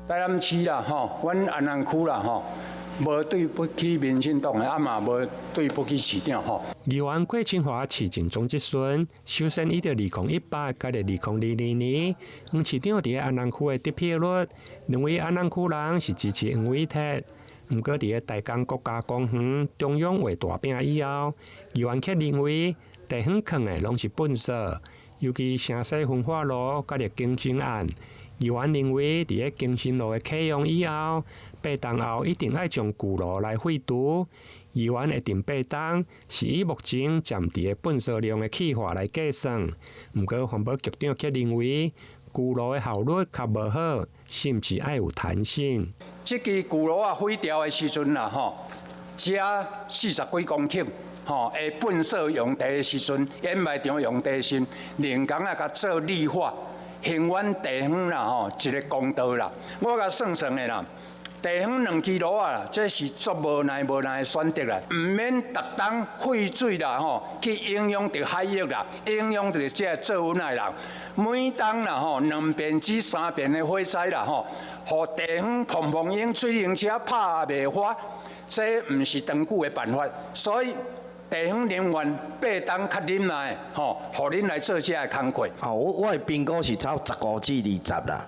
台南市啦，阮安南区啦，无对不起民进党的，嘛无对不起市长议员郭清华市政总质询，首先伊着2018甲2022年，黄市长伫安南区的得票率，认为安南区人是支持黄伟哲。毋过伫台江国家公园中央画大饼以后，议员却认为地方坑的拢是垃圾，尤其城西分化路甲更新案。议员认为，伫更新路的启用以后，八栋后一定要将旧路来废除。议员会定八栋，是以目前占地的垃圾量的计划来计算。毋过，环保局长却认为，旧路的效率较无好，甚至爱有弹性。这支旧路啊废掉的时阵啦，加40几公顷。的垃圾用地的时阵，掩埋场用地时，人工啊甲做绿化。行阮地方啦，一个公道啦，我甲算算的啦，地方2支路啊，这是足无奈的选择啦，毋免逐冬废水啦，去影响到海域啦，影响到这做阮的人。每当啦，2遍至3遍的火灾啦，互地方碰碰用水行车拍袂花，这毋是长久的办法，所以。地方人员8档较忍耐，互恁来做这个工课。我的评估是走15至20啦，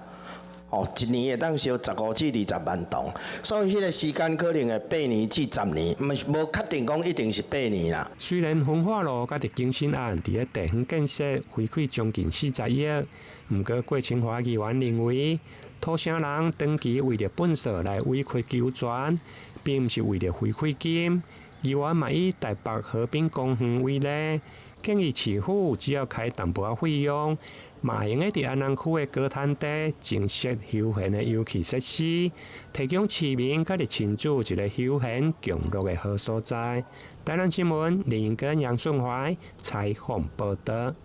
一年会当烧15至20万吨，所以迄个时间可能会8年至10年，无确定讲一定是8年啦。虽然分化路甲更新案伫咧地方建设花费将近40亿，毋过郭清华议员认为，土城人长期为着垃圾来委屈求全，并毋是为着回馈金。议员嘛以台北河滨公园为例，建议市府只要开淡薄仔费用，嘛用喺伫安南区的高滩地建设休闲的游憩设施，提供市民甲伫亲子一个休闲共乐的好所在。台南新闻林英跟杨顺怀采访报道。